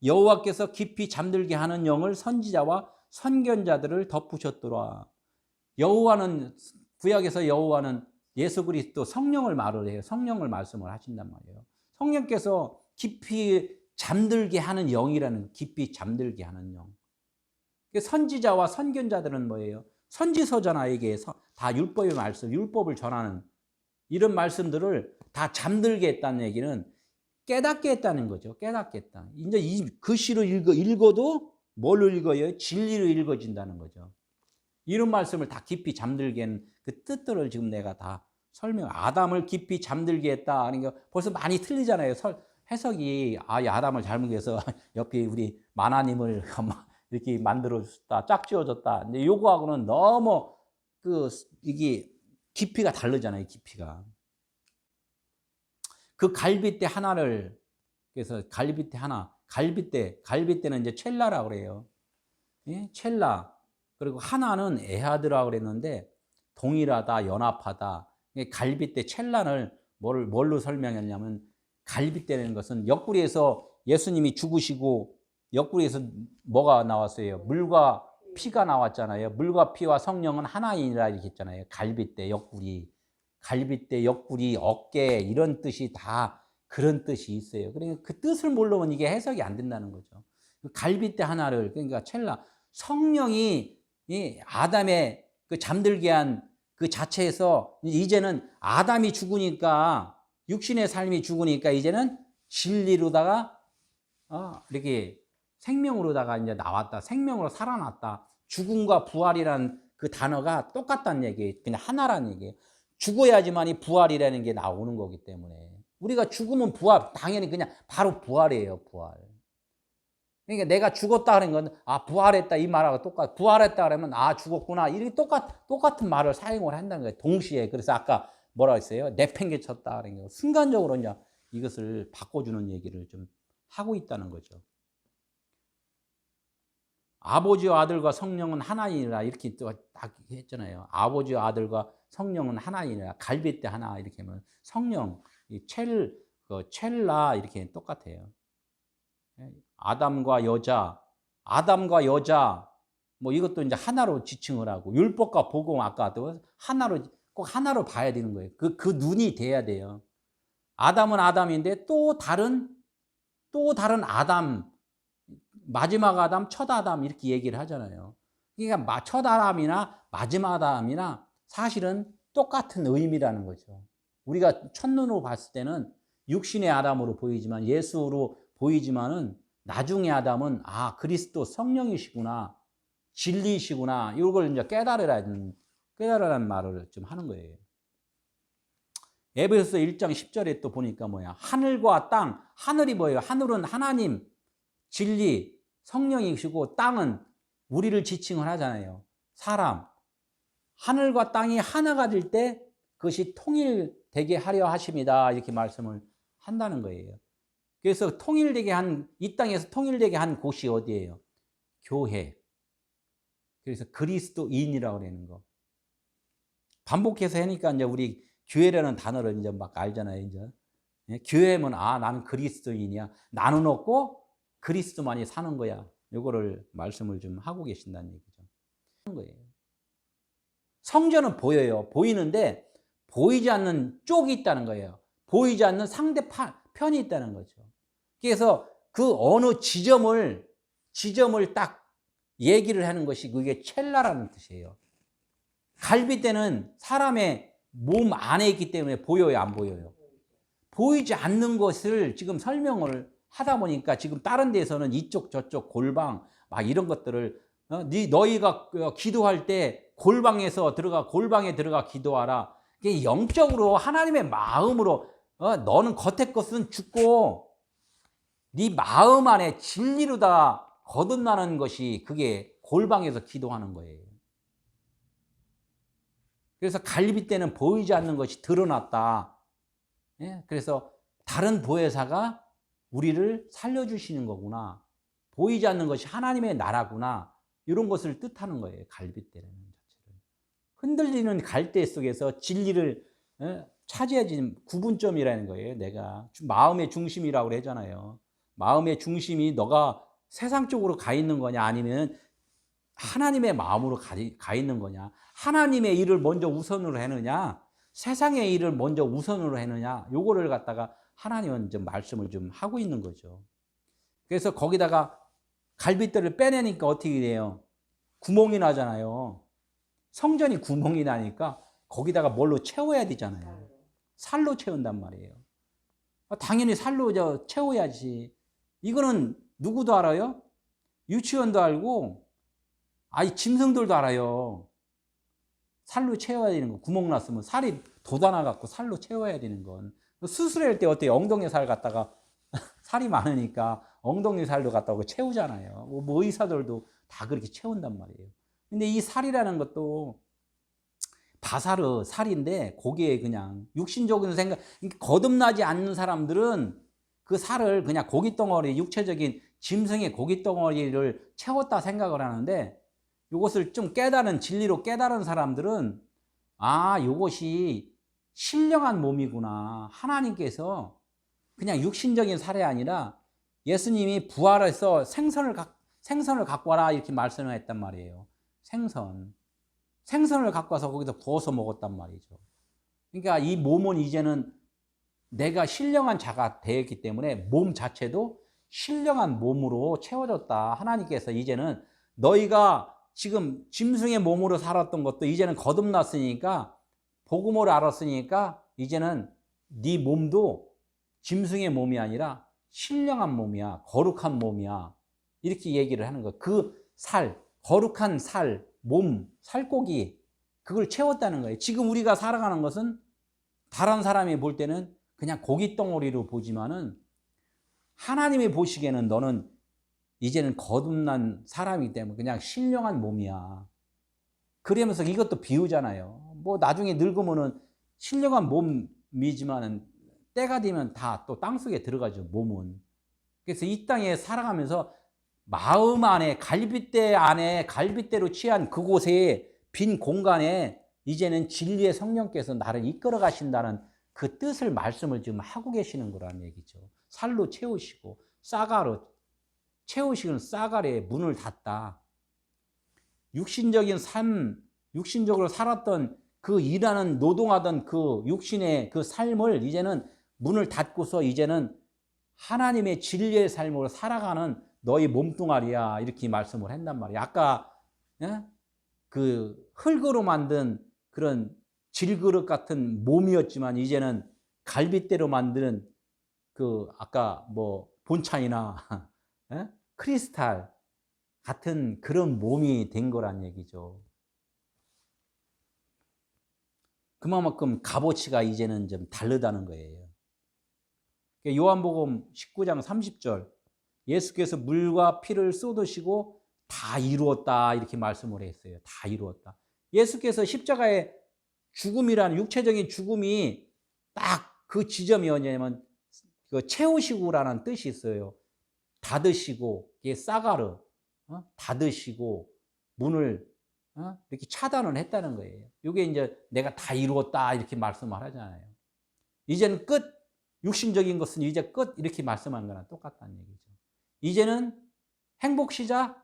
여호와께서 깊이 잠들게 하는 영을 선지자와 선견자들을 덮으셨더라. 구약에서 여호와는 예수 그리스도 성령을 말을 해요. 성령을 말씀을 하신단 말이에요. 성령께서 깊이 잠들게 하는 영이라는, 깊이 잠들게 하는 영. 선지자와 선견자들은 뭐예요? 선지서자나에게 다 율법의 말씀, 율법을 전하는 이런 말씀들을 다 잠들게 했다는 얘기는 깨닫게 했다는 거죠. 깨닫게 했다. 이제 이 글씨를 읽어도 뭘 읽어요? 진리를 읽어진다는 거죠. 이런 말씀을 다 깊이 잠들게 한 그 뜻들을 지금 내가 다 아담을 깊이 잠들게 했다. 그러니까 벌써 많이 틀리잖아요. 해석이 아담을 잘못 해서 옆에 우리 마나님을 이렇게 만들어줬다, 짝지어줬다. 근데 요거하고는 너무 이게 깊이가 다르잖아요, 깊이가. 그 갈빗대 하나를, 그래서 갈빗대 하나, 갈빗대는 이제 첼라라고 그래요. 예? 첼라. 그리고 하나는 에하드라고 그랬는데, 동일하다, 연합하다. 갈빗대 첼라를 뭘로 설명했냐면, 갈빗대라는 것은 옆구리에서 예수님이 죽으시고, 옆구리에서 뭐가 나왔어요? 물과 피가 나왔잖아요. 물과 피와 성령은 하나이니라 이렇게 했잖아요. 갈빗대, 옆구리. 갈빗대, 옆구리, 어깨 이런 뜻이 다 그런 뜻이 있어요. 그러니까 그 뜻을 모르면 이게 해석이 안 된다는 거죠. 갈빗대 하나를, 그러니까 첼라, 성령이 이 아담의 그 잠들게 한 그 자체에서 이제는 아담이 죽으니까, 육신의 삶이 죽으니까 이제는 진리로다가 이렇게 생명으로다가 이제 나왔다. 생명으로 살아났다. 죽음과 부활이라는 그 단어가 똑같다는 얘기예요. 그냥 하나라는 얘기예요. 죽어야지만이 부활이라는 게 나오는 거기 때문에. 우리가 죽으면 부활, 당연히 그냥 바로 부활이에요, 부활. 그러니까 내가 죽었다 하는 건, 부활했다 이 말하고 똑같아. 부활했다 그러면, 죽었구나. 이렇게 똑같은 말을 사용을 한다는 거예요. 동시에. 그래서 아까 뭐라 했어요? 내팽개쳤다. 그런 거. 순간적으로 이제 이것을 바꿔주는 얘기를 좀 하고 있다는 거죠. 아버지와 아들과 성령은 하나이니라 이렇게 또 딱 했잖아요. 아버지와 아들과 성령은 하나이니라. 갈빗대 하나 이렇게 하면 성령, 첼라 이렇게 똑같아요. 아담과 여자 뭐 이것도 이제 하나로 지칭을 하고, 율법과 복음 아까도 하나로, 꼭 하나로 봐야 되는 거예요. 그 눈이 돼야 돼요. 아담은 아담인데 또 다른 아담, 마지막 아담, 첫 아담 이렇게 얘기를 하잖아요. 그러니까 첫 아담이나 마지막 아담이나 사실은 똑같은 의미라는 거죠. 우리가 첫눈으로 봤을 때는 육신의 아담으로 보이지만, 예수로 보이지만은 나중에 아담은 그리스도 성령이시구나, 진리이시구나, 이걸 이제 깨달으라는 말을 좀 하는 거예요. 에베소서 1장 10절에 또 보니까 뭐야? 하늘과 땅, 하늘이 뭐예요? 하늘은 하나님, 진리, 성령이시고, 땅은 우리를 지칭을 하잖아요. 사람. 하늘과 땅이 하나가 될 때 그것이 통일되게 하려 하십니다. 이렇게 말씀을 한다는 거예요. 그래서 이 땅에서 통일되게 한 곳이 어디예요? 교회. 그래서 그리스도인이라고 그러는 거. 반복해서 하니까 이제 우리 교회라는 단어를 이제 막 알잖아요, 이제. 교회면, 나는 그리스도인이야. 나는 없고 그리스도만이 사는 거야. 요거를 말씀을 좀 하고 계신다는 얘기죠. 하는 거예요. 성전은 보여요. 보이는데 보이지 않는 쪽이 있다는 거예요. 보이지 않는 상대편이 있다는 거죠. 그래서 그 어느 지점을 딱 얘기를 하는 것이 그게 첼라라는 뜻이에요. 갈빗대는 사람의 몸 안에 있기 때문에 보여요, 안 보여요? 보이지 않는 것을 지금 설명을 하다 보니까 지금 다른 데서는 이쪽 저쪽 골방 막 이런 것들을 너희가 기도할 때 골방에 들어가 기도하라. 이게 영적으로 하나님의 마음으로 너는 겉의 것은 죽고 네 마음 안에 진리로 다 거듭나는 것이 그게 골방에서 기도하는 거예요. 그래서 갈빗대는 보이지 않는 것이 드러났다. 그래서 다른 보혜사가 우리를 살려주시는 거구나. 보이지 않는 것이 하나님의 나라구나. 이런 것을 뜻하는 거예요. 갈빗대라는 자체를. 흔들리는 갈대 속에서 진리를 차지해진 구분점이라는 거예요. 내가 마음의 중심이라고 하잖아요. 마음의 중심이 너가 세상 쪽으로 가 있는 거냐, 아니면 하나님의 마음으로 가 있는 거냐, 하나님의 일을 먼저 우선으로 하느냐, 세상의 일을 먼저 우선으로 하느냐, 요거를 갖다가 하나님은 좀 말씀을 좀 하고 있는 거죠. 그래서 거기다가 갈빗대를 빼내니까 어떻게 돼요? 구멍이 나잖아요. 성전이 구멍이 나니까 거기다가 뭘로 채워야 되잖아요. 살로 채운단 말이에요. 당연히 살로 채워야지. 이거는 누구도 알아요? 유치원도 알고, 짐승들도 알아요. 살로 채워야 되는 거. 구멍 났으면 살이 돋아나갖고 살로 채워야 되는 건. 수술할 때 어때요? 엉덩이 살 갖다가 살이 많으니까 엉덩이 살도 갖다 가 채우잖아요. 뭐 의사들도 다 그렇게 채운단 말이에요. 근데 이 살이라는 것도 바사르 살인데 거기에 그냥 육신적인 생각, 거듭나지 않는 사람들은 그 살을 그냥 고깃덩어리, 육체적인 짐승의 고깃덩어리를 채웠다 생각을 하는데, 이것을 좀 깨달은, 진리로 깨달은 사람들은 아, 이것이 신령한 몸이구나. 하나님께서 그냥 육신적인 살이 아니라 예수님이 부활해서 생선을 갖고 와라 이렇게 말씀을 했단 말이에요. 생선을 갖고 와서 거기서 구워서 먹었단 말이죠. 그러니까 이 몸은 이제는 내가 신령한 자가 되었기 때문에 몸 자체도 신령한 몸으로 채워졌다. 하나님께서 이제는 너희가 지금 짐승의 몸으로 살았던 것도 이제는 거듭났으니까, 복음을 알았으니까 이제는 네 몸도 짐승의 몸이 아니라 신령한 몸이야. 거룩한 몸이야. 이렇게 얘기를 하는 거야. 그 살, 거룩한 살, 몸, 살코기, 그걸 채웠다는 거예요. 지금 우리가 살아가는 것은 다른 사람이 볼 때는 그냥 고깃덩어리로 보지만은 하나님이 보시기에는 너는 이제는 거듭난 사람이기 때문에 그냥 신령한 몸이야. 그러면서 이것도 비유잖아요. 뭐 나중에 늙으면은 신령한 몸이지만은 때가 되면 다 또 땅속에 들어가죠, 몸은. 그래서 이 땅에 살아가면서 마음 안에, 갈빗대 안에, 갈빗대로 취한 그곳에 빈 공간에 이제는 진리의 성령께서 나를 이끌어 가신다는 그 뜻을, 말씀을 지금 하고 계시는 거라는 얘기죠. 살로 채우시고 싹가로 채우시는 싹가래에 문을 닫다. 육신적인 삶, 육신적으로 살았던 그 일하는, 노동하던 그 육신의 그 삶을 이제는 문을 닫고서 이제는 하나님의 진리의 삶으로 살아가는 너희 몸뚱아리야. 이렇게 말씀을 했단 말이야. 아까 그 흙으로 만든 그런 질그릇 같은 몸이었지만 이제는 갈빗대로 만드는 그 아까 뭐 본찬이나 크리스탈 같은 그런 몸이 된 거란 얘기죠. 그만큼 값어치가 이제는 좀 다르다는 거예요. 요한복음 19장 30절, 예수께서 물과 피를 쏟으시고 다 이루었다 이렇게 말씀을 했어요. 다 이루었다. 예수께서 십자가의 죽음이라는 육체적인 죽음이 딱 그 지점이 어디냐면 그 채우시고라는 뜻이 있어요. 닫으시고, 이게 싸가르, 닫으시고 문을 이렇게 차단을 했다는 거예요. 이게 이제 내가 다 이루었다 이렇게 말씀을 하잖아요. 이제는 끝, 육신적인 것은 이제 끝 이렇게 말씀한 거랑 똑같다는 얘기죠. 이제는 행복 시작,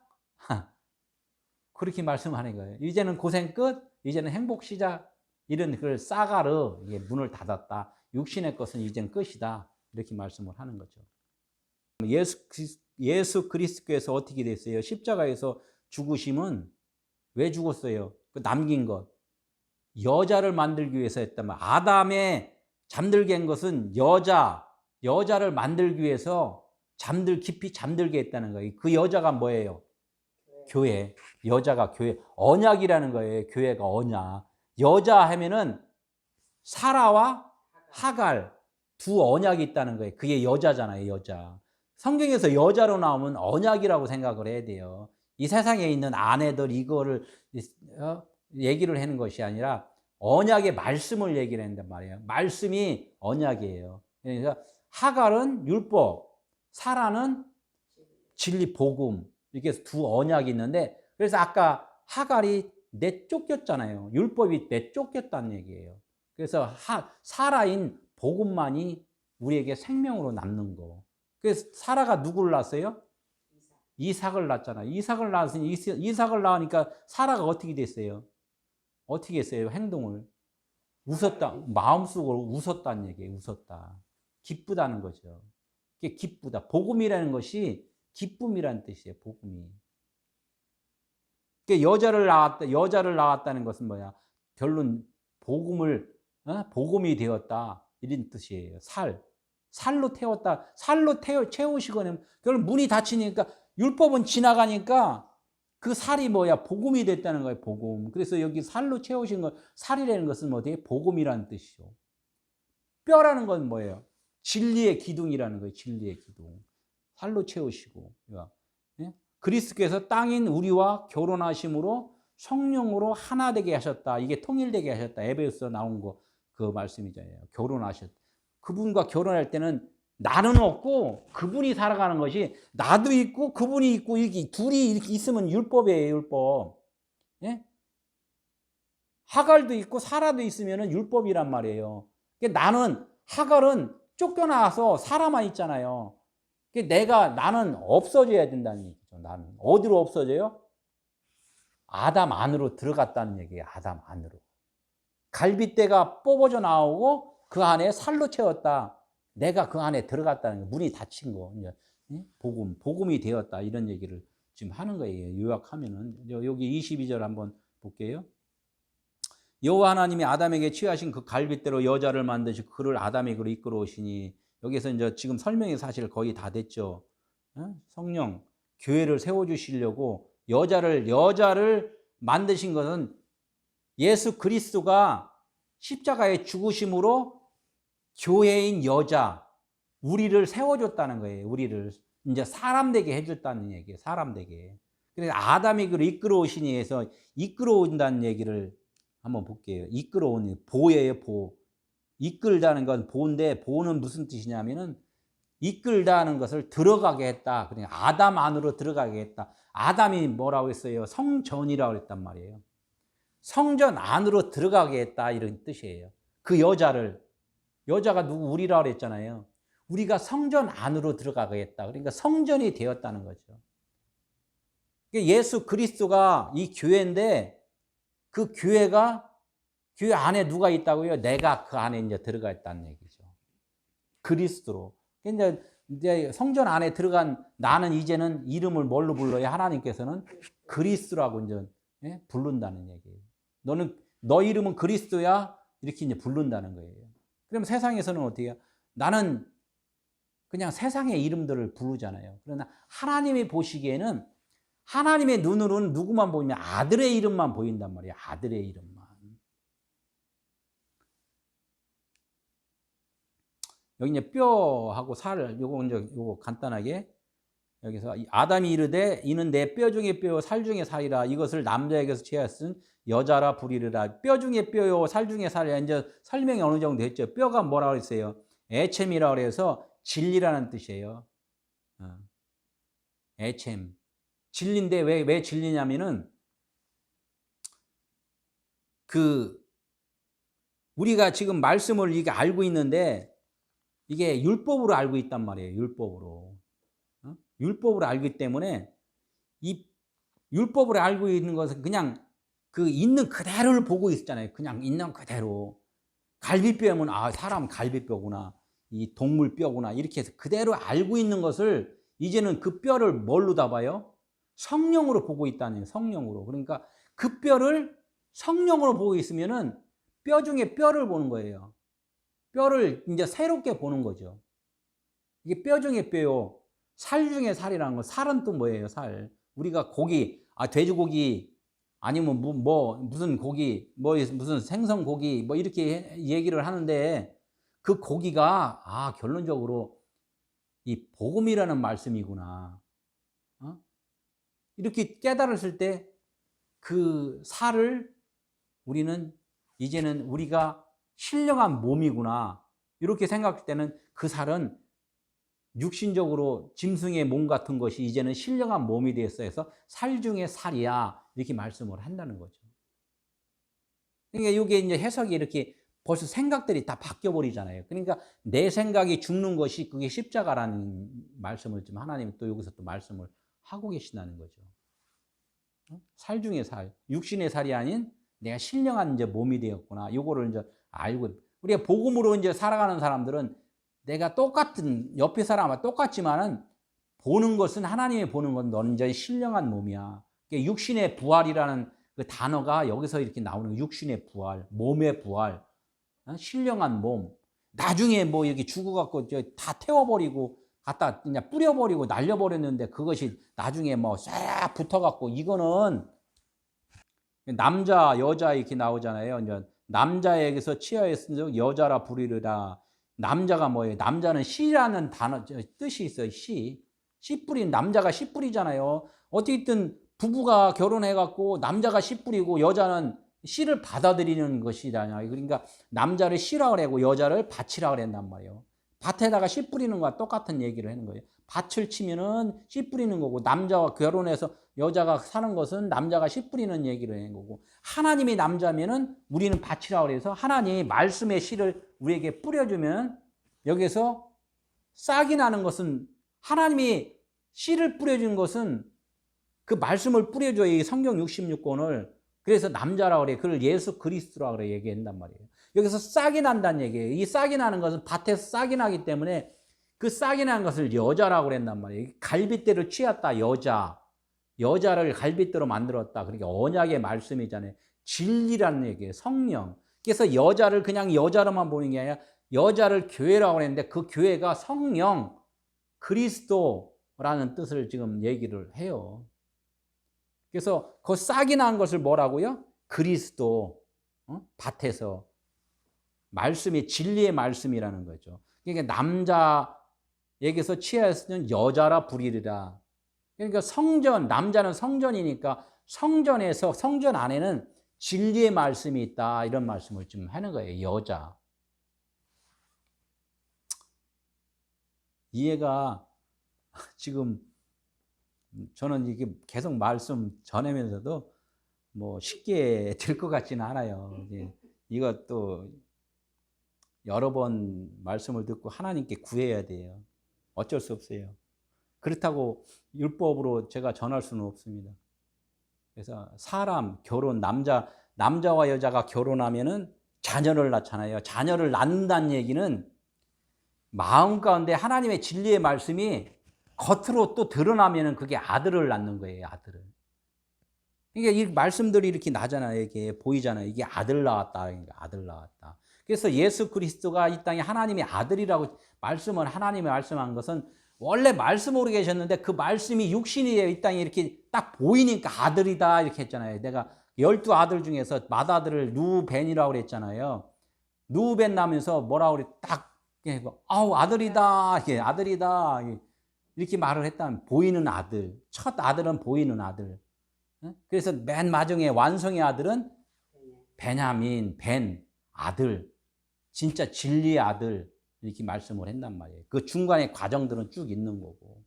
그렇게 말씀하는 거예요. 이제는 고생 끝, 이제는 행복 시작. 이런 그걸 싸가르, 이게 문을 닫았다. 육신의 것은 이제는 끝이다. 이렇게 말씀을 하는 거죠. 예수 그리스도께서 어떻게 됐어요? 십자가에서 죽으심은 왜 죽었어요? 그 남긴 것. 여자를 만들기 위해서 했다면, 아담의 잠들게 한 것은 여자를 만들기 위해서 깊이 잠들게 했다는 거예요. 그 여자가 뭐예요? 교회. 여자가 교회. 언약이라는 거예요. 교회가 언약. 여자 하면은 사라와 하갈 두 언약이 있다는 거예요. 그게 여자잖아요, 여자. 성경에서 여자로 나오면 언약이라고 생각을 해야 돼요. 이 세상에 있는 아내들 이거를 얘기를 하는 것이 아니라 언약의 말씀을 얘기를 한단 말이에요. 말씀이 언약이에요. 그래서 하갈은 율법, 사라는 진리, 복음. 이렇게 두 언약이 있는데, 그래서 아까 하갈이 내쫓겼잖아요. 율법이 내쫓겼다는 얘기예요. 그래서 사라인 복음만이 우리에게 생명으로 남는 거. 그래서 사라가 누구를 낳았어요? 이삭을 낳았잖아요. 이삭을 낳았으니 이삭을 낳으니까 사라가 어떻게 됐어요? 어떻게 했어요? 행동을 웃었다. 마음속으로 웃었다는 얘기예요. 웃었다. 기쁘다는 거죠. 그게 기쁘다. 복음이라는 것이 기쁨이라는 뜻이에요. 복음이. 여자를 낳았다는 것은 뭐야? 결론 복음이 되었다 이런 뜻이에요. 살로 태웠다. 살로 채우시거나 결론 문이 닫히니까, 율법은 지나가니까 그 살이 뭐야? 복음이 됐다는 거예요. 복음. 그래서 여기 살로 채우신 것, 살이라는 것은 뭐예요? 복음이라는 뜻이죠. 뼈라는 건 뭐예요? 진리의 기둥이라는 거예요. 진리의 기둥. 살로 채우시고. 예? 그리스도께서 땅인 우리와 결혼하심으로 성령으로 하나 되게 하셨다. 이게 통일되게 하셨다. 에베소서 나온 거 그 말씀이잖아요. 결혼하셨다. 그분과 결혼할 때는 나는 없고 그분이 살아가는 것이 나도 있고 그분이 있고 이렇게 둘이 이렇게 있으면 율법이에요. 율법. 예? 하갈도 있고 사라도 있으면 율법이란 말이에요. 나는 하갈은 쫓겨나서 사라만 있잖아요. 나는 없어져야 된다는 얘기죠. 나는 어디로 없어져요? 아담 안으로 들어갔다는 얘기예요. 아담 안으로. 갈빗대가 뽑아져 나오고 그 안에 살로 채웠다. 내가 그 안에 들어갔다는 거. 문이 닫힌 거. 복음이 되었다. 이런 얘기를 지금 하는 거예요. 요약하면은. 여기 22절 한번 볼게요. 여호와 하나님이 아담에게 취하신 그 갈빗대로 여자를 만드시고 그를 아담에게로 이끌어 오시니, 여기서 이제 지금 설명이 사실 거의 다 됐죠. 성령, 교회를 세워주시려고 여자를 만드신 것은 예수 그리스도가 십자가에 죽으심으로 교회인 여자, 우리를 세워줬다는 거예요. 우리를 이제 사람 되게 해줬다는 얘기예요. 사람 되게. 그래서 아담에게로 이끌어 오시니 해서 이끌어 온다는 얘기를 한번 볼게요. 이끌어 오니 보예요. 보. 이끌다는 건 보인데, 보는 무슨 뜻이냐면은 이끌다는 것을 들어가게 했다. 그냥 아담 안으로 들어가게 했다. 아담이 뭐라고 했어요? 성전이라고 했단 말이에요. 성전 안으로 들어가게 했다. 이런 뜻이에요. 그 여자가 누구? 우리라고 했잖아요. 우리가 성전 안으로 들어가게 했다. 그러니까 성전이 되었다는 거죠. 예수 그리스도가 이 교회인데, 그 교회 안에 누가 있다고요? 내가 그 안에 이제 들어가 있다는 얘기죠. 그리스도로. 이제 성전 안에 들어간 나는 이제는 이름을 뭘로 불러요? 하나님께서는 그리스도라고 이제 부른다는 얘기예요. 너 이름은 그리스도야? 이렇게 이제 부른다는 거예요. 그럼 세상에서는 어떻게 해요? 나는 그냥 세상의 이름들을 부르잖아요. 그러나 하나님이 보시기에는, 하나님의 눈으로는 누구만 보이냐? 아들의 이름만 보인단 말이에요. 아들의 이름만. 여기 이제 뼈하고 살, 요거 간단하게 여기서 아담이 이르되 이는 내 뼈 중에 뼈요 살 중에 살이라 이것을 남자에게서 취하였은 여자라 부리리라. 뼈 중에 뼈요 살 중에 살이라. 이제 설명이 어느 정도 됐죠. 뼈가 뭐라고 했어요? 애챔이라고 해서 진리라는 뜻이에요. 애챔. 진리인데 왜 진리냐면은 우리가 지금 말씀을 이게 알고 있는데 이게 율법으로 알고 있단 말이에요. 율법으로. 율법으로 알기 때문에 이 율법으로 알고 있는 것은 그냥 그 있는 그대로를 보고 있잖아요. 그냥 있는 그대로. 갈비뼈면 사람 갈비뼈구나. 이 동물 뼈구나. 이렇게 해서 그대로 알고 있는 것을 이제는 그 뼈를 뭘로 다 봐요? 성령으로 보고 있다는 거예요. 성령으로. 그러니까 그 뼈를 성령으로 보고 있으면은 뼈 중에 뼈를 보는 거예요. 뼈를 이제 새롭게 보는 거죠. 이게 뼈 중에 뼈요. 살 중에 살이라는 거. 살은 또 뭐예요? 살. 우리가 고기, 돼지고기 아니면 무슨 고기, 무슨 생선 고기 이렇게 얘기를 하는데 그 고기가 결론적으로 이 복음이라는 말씀이구나. 이렇게 깨달았을 때 그 살을 우리는 이제는 우리가 신령한 몸이구나. 이렇게 생각할 때는 그 살은 육신적으로 짐승의 몸 같은 것이 이제는 신령한 몸이 되었어 해서 살 중에 살이야. 이렇게 말씀을 한다는 거죠. 그러니까 이게 이제 해석이 이렇게 벌써 생각들이 다 바뀌어 버리잖아요. 그러니까 내 생각이 죽는 것이 그게 십자가라는 말씀을 좀 하나님이 또 여기서 또 말씀을 하고 계신다는 거죠. 살 중에 살, 육신의 살이 아닌 내가 신령한 이제 몸이 되었구나. 이거를 이제 알고, 우리가 복음으로 이제 살아가는 사람들은 내가 똑같은 옆에 사람과 똑같지만은 보는 것은 하나님이 보는 건 너는 이제 신령한 몸이야. 그러니까 육신의 부활이라는 그 단어가 여기서 이렇게 나오는 거예요. 육신의 부활, 몸의 부활, 신령한 몸. 나중에 이렇게 죽어갖고 다 태워버리고 갖다 그냥 뿌려버리고 날려버렸는데 그것이 나중에 싹 붙어갖고 이거는 남자, 여자 이렇게 나오잖아요. 이제 남자에게서 취하였으니 여자라 부르리라. 남자가 뭐예요? 남자는 씨라는 단어 뜻이 있어요. 씨 뿌린 남자가 씨 뿌리잖아요. 어떻게든 부부가 결혼해 갖고 남자가 씨 뿌리고 여자는 씨를 받아들이는 것이잖아요. 그러니까 남자를 씨라 그러고 여자를 밭이라 그랬단 말이에요. 밭에다가 씨 뿌리는 거와 똑같은 얘기를 하는 거예요. 밭을 치면은 씨 뿌리는 거고, 남자와 결혼해서 여자가 사는 것은 남자가 씨 뿌리는 얘기를 하는 거고, 하나님이 남자면은 우리는 밭이라 그래서 하나님이 말씀의 씨를 우리에게 뿌려주면, 여기서 싹이 나는 것은, 하나님이 씨를 뿌려준 것은 그 말씀을 뿌려줘야, 이 성경 66권을. 그래서 남자라 그래. 그걸 예수 그리스도라 그래 얘기한단 말이에요. 여기서 싹이 난다는 얘기예요. 이 싹이 나는 것은 밭에서 싹이 나기 때문에 그 싹이 난 것을 여자라고 그랬단 말이에요. 갈빗대로 취했다, 여자. 여자를 갈빗대로 만들었다. 그러니까 언약의 말씀이잖아요. 진리라는 얘기예요. 성령. 그래서 여자를 그냥 여자로만 보는 게 아니라 여자를 교회라고 했는데, 그 교회가 성령, 그리스도라는 뜻을 지금 얘기를 해요. 그래서 그 싹이 난 것을 뭐라고요? 그리스도. 밭에서. 말씀이 진리의 말씀이라는 거죠. 그러니까 남자에게서 취하였으면 여자라 부리리라. 그러니까 성전, 남자는 성전이니까 성전에서, 성전 안에는 진리의 말씀이 있다, 이런 말씀을 좀 하는 거예요. 여자. 이해가 지금 저는 이게 계속 말씀 전하면서도 뭐 쉽게 될 것 같지는 않아요. 이것도 여러 번 말씀을 듣고 하나님께 구해야 돼요. 어쩔 수 없어요. 그렇다고 율법으로 제가 전할 수는 없습니다. 그래서 사람, 결혼, 남자와 여자가 결혼하면은 자녀를 낳잖아요. 자녀를 낳는다는 얘기는 마음 가운데 하나님의 진리의 말씀이 겉으로 또 드러나면은 그게 아들을 낳는 거예요, 아들을. 그러니까 이 말씀들이 이렇게 나잖아요. 이게 보이잖아요. 이게 아들 낳았다. 그러니까 아들 낳았다. 그래서 예수 그리스도가 이 땅에 하나님의 아들이라고 말씀을, 하나님이 말씀한 것은 원래 말씀으로 계셨는데 그 말씀이 육신이 되어 이 땅에 이렇게 딱 보이니까 아들이다 이렇게 했잖아요. 내가 12아들 중에서 맏아들을 누벤이라고 그랬잖아요. 누벤 나면서 뭐라고 그래, 딱 아우 아들이다, 이게 아들이다 이렇게 말을 했다면, 보이는 아들. 첫 아들은 보이는 아들. 그래서 맨 마지막에 완성의 아들은 베냐민, 벤, 아들. 진짜 진리의 아들. 이렇게 말씀을 했단 말이에요. 그 중간에 과정들은 쭉 있는 거고.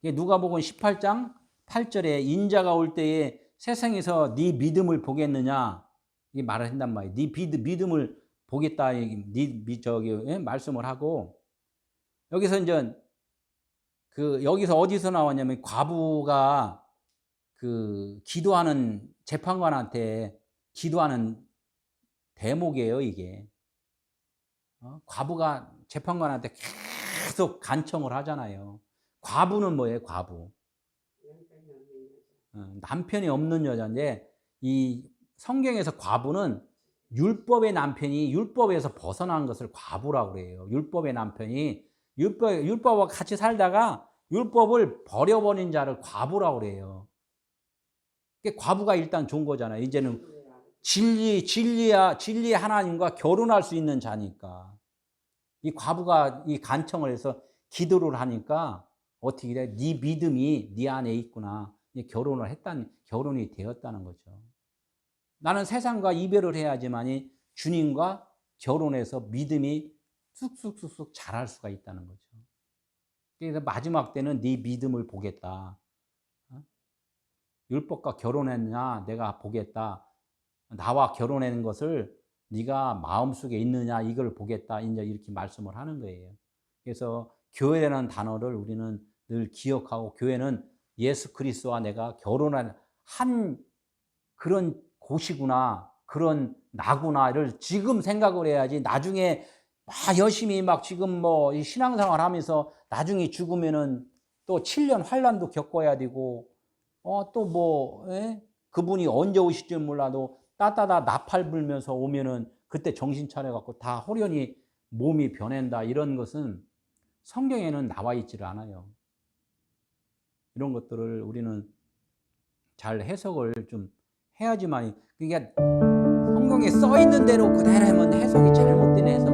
누가복음 18장 8절에 인자가 올 때에 세상에서 네 믿음을 보겠느냐, 이 말을 한단 말이에요. 네 믿음을 보겠다, 말씀을 하고, 여기서 이제 여기서 어디서 나왔냐면, 과부가 기도하는 재판관한테 기도하는 대목이에요, 이게. 과부가 재판관한테 계속 간청을 하잖아요. 과부는 뭐예요, 과부? 남편이 없는 여자인데, 이 성경에서 과부는 율법의 남편이 율법에서 벗어난 것을 과부라고 그래요. 율법의 남편이 율법과 같이 살다가 율법을 버려버린 자를 과부라고 그래요. 과부가 일단 좋은 거잖아요. 이제는 진리의 하나님과 결혼할 수 있는 자니까. 이 과부가 이 간청을 해서 기도를 하니까 어떻게 돼? 네 믿음이 네 안에 있구나. 결혼이 되었다는 거죠. 나는 세상과 이별을 해야지만이 주님과 결혼해서 믿음이 쑥쑥쑥쑥 자랄 수가 있다는 거죠. 그래서 마지막 때는 네 믿음을 보겠다. 율법과 결혼했느냐 내가 보겠다. 나와 결혼하는 것을 네가 마음속에 있느냐 이걸 보겠다. 이제 이렇게 말씀을 하는 거예요. 그래서 교회라는 단어를 우리는 늘 기억하고, 교회는 예수 그리스도와 내가 결혼한 한 그런 곳이구나, 그런 나구나를 지금 생각을 해야지, 나중에 열심히 지금 신앙생활 하면서 나중에 죽으면은 또 7년 환란도 겪어야 되고, 그분이 언제 오실지 몰라도 따따다 나팔 불면서 오면은 그때 정신 차려갖고 다 호련히 몸이 변한다. 이런 것은 성경에는 나와 있지를 않아요. 이런 것들을 우리는 잘 해석을 좀 해야지만, 그러니까 성경에 써 있는 대로 그대로 하면 해석이 잘못된 해석